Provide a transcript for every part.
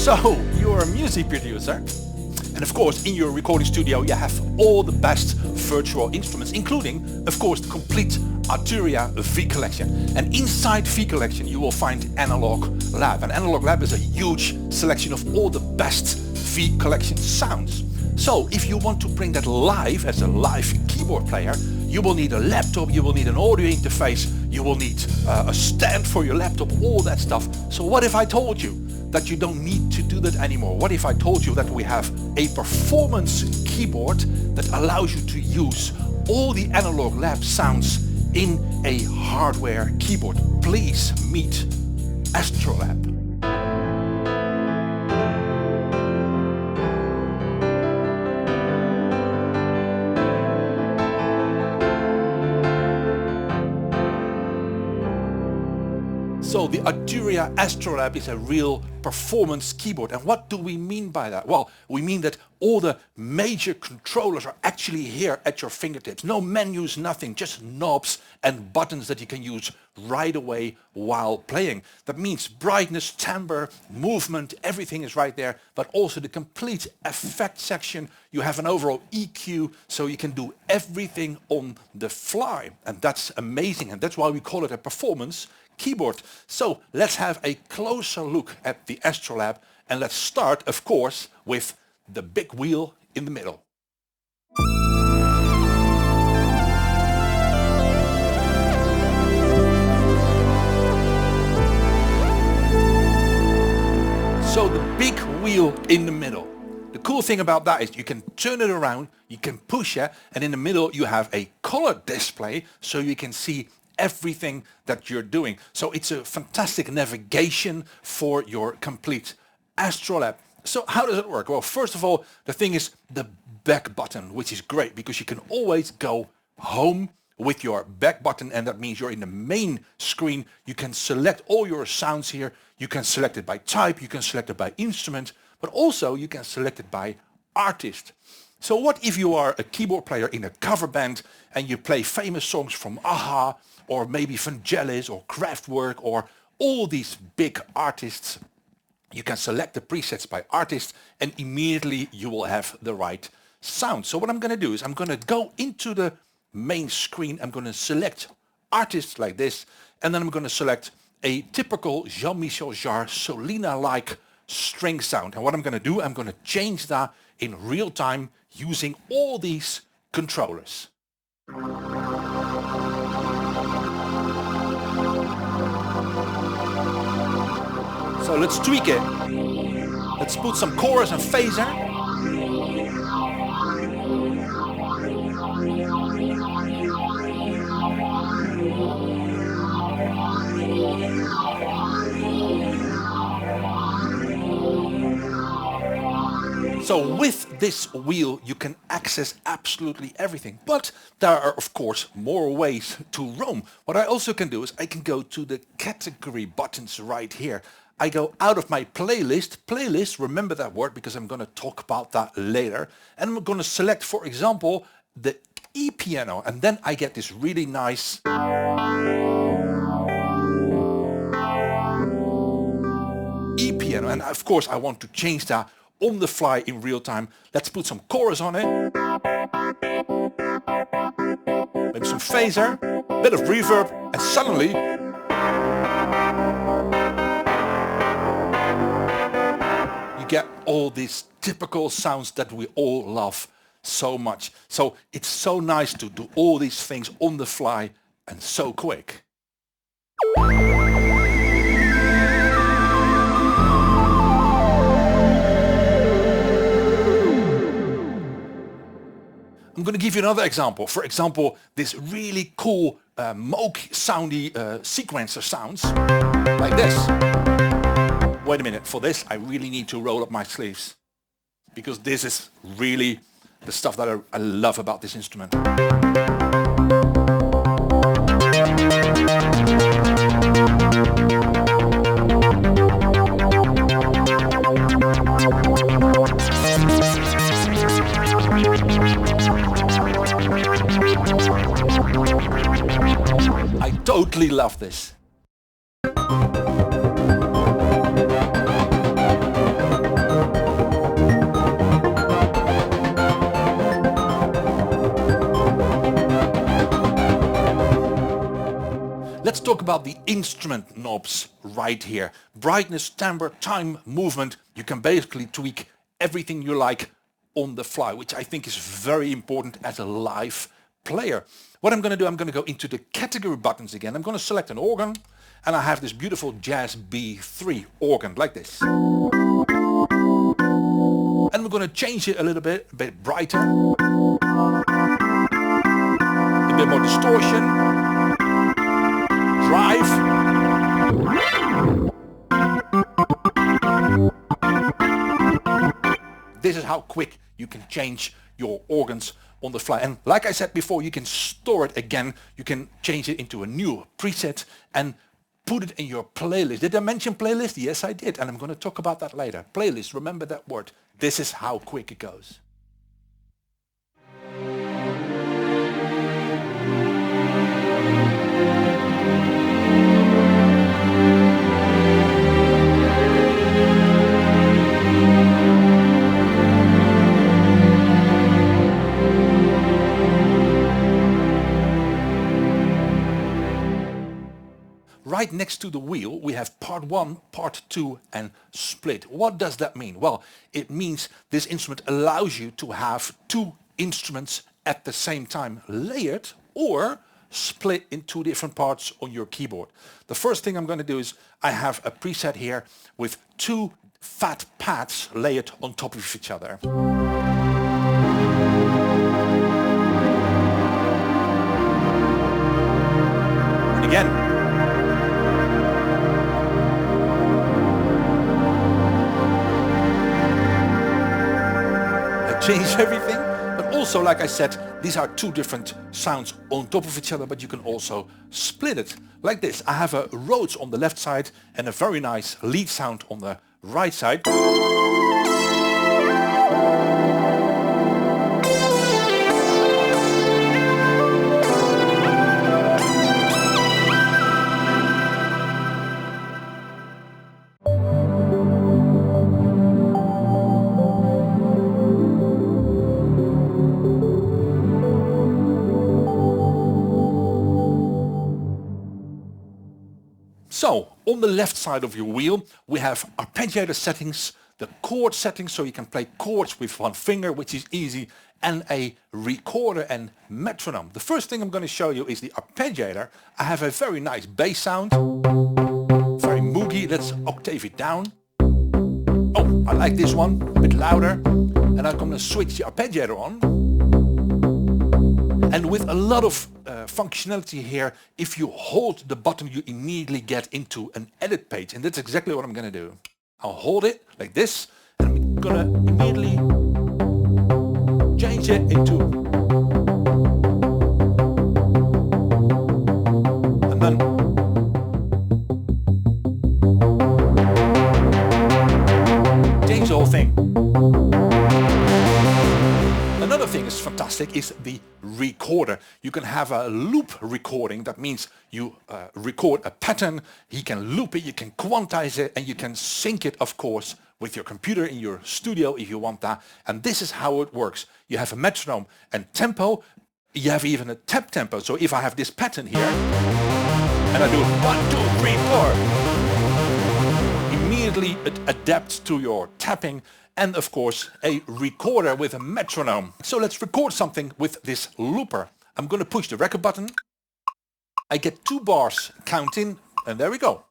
So, you're a music producer, and of course in your recording studio you have all the best virtual instruments, including of course the complete Arturia V collection. And inside V collection you will find Analog Lab. And Analog Lab is a huge selection of all the best V collection sounds. So if you want to bring that live as a live keyboard player, you will need a laptop, you will need an audio interface, you will need a stand for your laptop, all that stuff. So what if I told you that you don't need to do that anymore? What if I told you that we have a performance keyboard that allows you to use all the Analog Lab sounds in a hardware keyboard? Please meet AstroLab. So the Arturia AstroLab is a real performance keyboard. And what do we mean by that? Well, we mean that all the major controllers are actually here at your fingertips. No menus, nothing, just knobs and buttons that you can use right away while playing. That means brightness, timbre, movement, everything is right there, but also the complete effect section. You have an overall EQ, so you can do everything on the fly. And that's amazing, and that's why we call it a performance keyboard. So let's have a closer look at the AstroLab, and let's start of course with the big wheel in the middle. So the big wheel in the middle. The cool thing about that is you can turn it around, you can push it, and in the middle you have a color display so you can see everything that you're doing. So it's a fantastic navigation for your complete AstroLab. So how does it work? Well, first of all, the thing is the back button, which is great because you can always go home with your back button, and that means you're in the main screen. You can select all your sounds here. You can select it by type, you can select it by instrument, but also you can select it by artist. So what if you are a keyboard player in a cover band and you play famous songs from Aha, or maybe Vangelis or Kraftwerk or all these big artists? You can select the presets by artist and immediately you will have the right sound. So what I'm going to do is I'm going to go into the main screen. I'm going to select artists like this, and then I'm going to select a typical Jean-Michel Jarre Solina-like string sound. And what I'm going to do, I'm going to change that in real time using all these controllers. So let's tweak it. Let's put some chorus and phaser. So with this wheel you can access absolutely everything, but there are of course more ways to roam. What I also can do is I can go to the category buttons right here. I go out of my playlist, remember that word because I'm going to talk about that later, and I'm going to select, for example, the E-piano, and then I get this really nice E-piano, and of course I want to change that on the fly in real time. Let's put some chorus on it, maybe some phaser, a bit of reverb, and suddenly you get all these typical sounds that we all love so much. So it's so nice to do all these things on the fly and so quick. I'm going to give you another example. For example, this really cool Moog soundy sequencer sounds like this. Wait a minute, for this I really need to roll up my sleeves because this is really the stuff that I love about this instrument. I totally love this. let's talk about the instrument knobs right here. Brightness, timbre, time, movement. You can basically tweak everything you like on the fly, which I think is very important as a live player. What I'm going to do, I'm going to go into the category buttons again. I'm going to select an organ, and I have this beautiful Jazz B3 organ like this. And we're going to change it a little bit, a bit brighter, a bit more distortion, drive. This is how quick you can change your organs on the fly. And like I said before, you can store it again. You can change it into a new preset and put it in your playlist. Did I mention playlist? Yes, I did. And I'm going to talk about that later. Playlist, remember that word. This is how quick it goes. Right next to the wheel we have part 1, part 2 and split. What does that mean? Well, it means this instrument allows you to have 2 instruments at the same time layered or split in 2 different parts on your keyboard. The first thing I'm going to do is I have a preset here with 2 fat pads layered on top of each other. And again. Change everything, but also, like I said, these are 2 different sounds on top of each other, but you can also split it like this. I have a Rhodes on the left side and a very nice lead sound on the right side. So, on the left side of your wheel, we have arpeggiator settings, the chord settings, so you can play chords with 1 finger, which is easy, and a recorder and metronome. The first thing I'm going to show you is the arpeggiator. I have a very nice bass sound, very moody. Let's octave it down. Oh, I like this one, a bit louder. And I'm going to switch the arpeggiator on. And with a lot of functionality here, if you hold the button, you immediately get into an edit page. And that's exactly what I'm going to do. I'll hold it like this, and I'm going to immediately change it into... And then... change the whole thing. Another thing is fantastic is the recorder. You can have a loop recording. That means you record a pattern, he can loop it, you can quantize it, and you can sync it, of course, with your computer in your studio if you want that. And this is how it works. You have a metronome and tempo. You have even a tap tempo. So if I have this pattern here, and I do 1, 2, 3, 4, immediately it adapts to your tapping. And of course a recorder with a metronome. So let's record something with this looper. I'm going to push the record button. I get 2 bars counting, and there we go.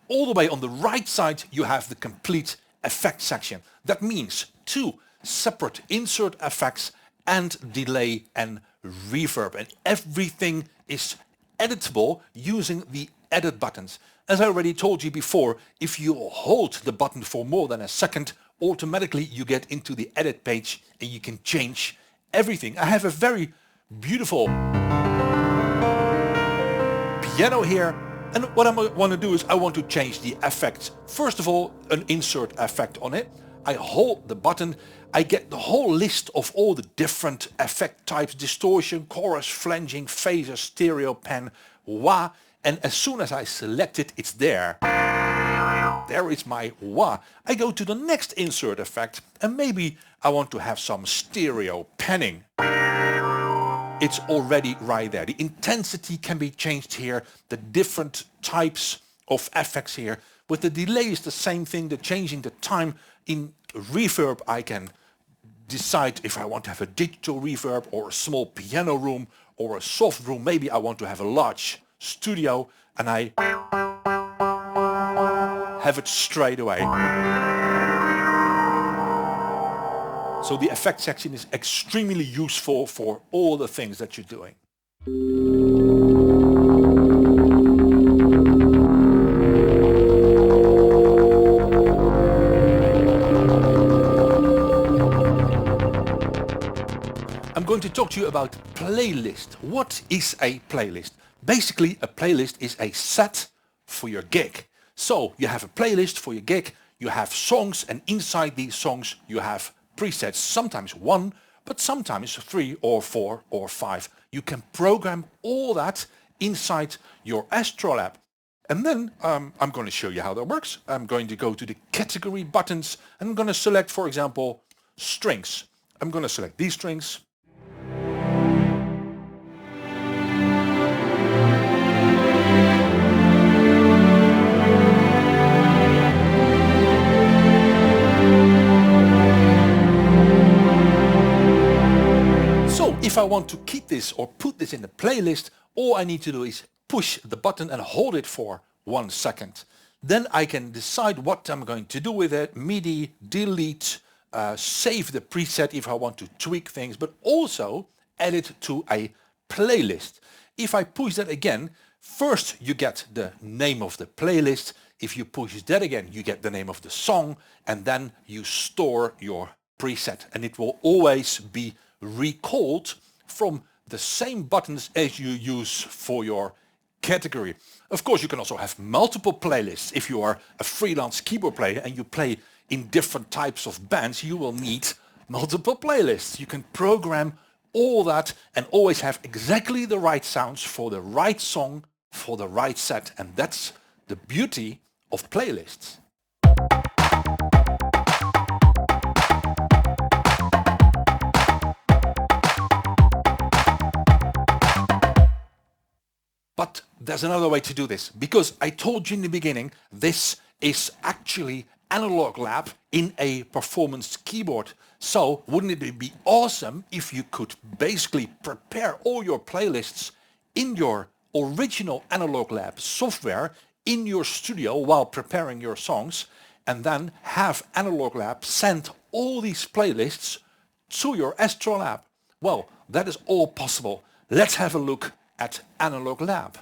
All the way on the right side you have the complete effect section. That means 2 separate insert effects and delay and reverb, and everything is editable using the edit buttons. As I already told you before, if you hold the button for more than a second, automatically you get into the edit page and you can change everything. I have a very beautiful piano here. And what I want to do is I want to change the effects. First of all, an insert effect on it. I hold the button, I get the whole list of all the different effect types: distortion, chorus, flanging, phaser, stereo, pan, wah, and as soon as I select it, it's there. There is my wah. I go to the next insert effect and maybe I want to have some stereo panning. It's already right there. The intensity can be changed here, the different types of effects here. With the delay is the same thing, the changing the time. In reverb I can decide if I want to have a digital reverb or a small piano room or a soft room. Maybe I want to have a large studio and I have it straight away. So the effect section is extremely useful for all the things that you're doing. I'm going to talk to you about playlist. What is a playlist? Basically, a playlist is a set for your gig. So you have a playlist for your gig, you have songs, and inside these songs you have presets, sometimes 1, but sometimes 3 or 4 or 5. You can program all that inside your AstroLab. And then I'm going to show you how that works. I'm going to go to the category buttons and I'm going to select, for example, strings. I'm going to select these strings. If I want to keep this or put this in the playlist, all I need to do is push the button and hold it for 1 second. Then I can decide what I'm going to do with it, MIDI, delete, save the preset if I want to tweak things, but also add it to a playlist. If I push that again, first you get the name of the playlist. If you push that again, you get the name of the song, and then you store your preset, and it will always be recalled from the same buttons as you use for your category. Of course, you can also have multiple playlists. If you are a freelance keyboard player and you play in different types of bands, you will need multiple playlists. You can program all that and always have exactly the right sounds for the right song, for the right set. And that's the beauty of playlists. But there's another way to do this, because I told you in the beginning, this is actually Analog Lab in a performance keyboard. So wouldn't it be awesome if you could basically prepare all your playlists in your original Analog Lab software in your studio while preparing your songs, and then have Analog Lab send all these playlists to your AstroLab? Well, that is all possible. Let's have a look at Analog Lab.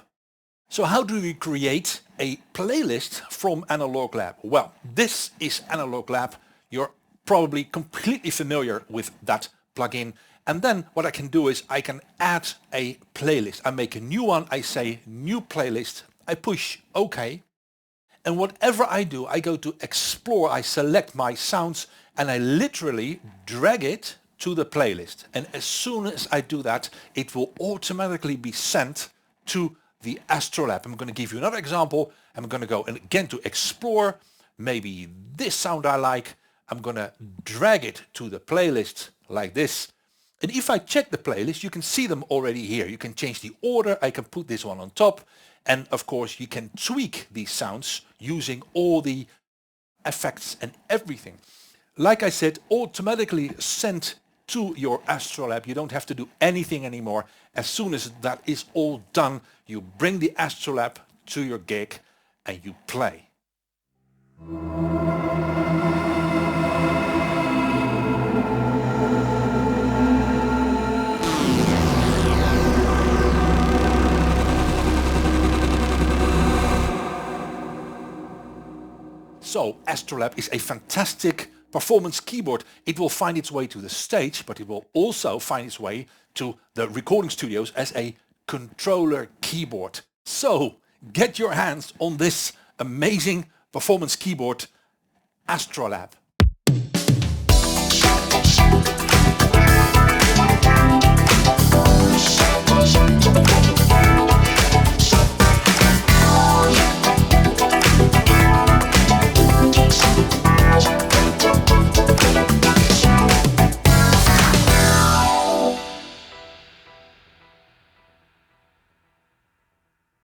So how do we create a playlist from Analog Lab? Well, this is Analog Lab. You're probably completely familiar with that plugin. And then what I can do is I can add a playlist. I make a new one, I say new playlist, I push OK. And whatever I do, I go to explore, I select my sounds and I literally drag it to the playlist. And as soon as I do that, it will automatically be sent to the AstroLab. I'm going to give you another example. I'm going to go again to explore, maybe this sound I like. I'm going to drag it to the playlist like this. And if I check the playlist, you can see them already here. You can change the order. I can put this one on top. And of course, you can tweak these sounds using all the effects and everything. Like I said, automatically sent to your AstroLab. You don't have to do anything anymore. As soon as that is all done, you bring the AstroLab to your gig and you play. So AstroLab is a fantastic performance keyboard. It will find its way to the stage, but it will also find its way to the recording studios as a controller keyboard. So get your hands on this amazing performance keyboard, AstroLab.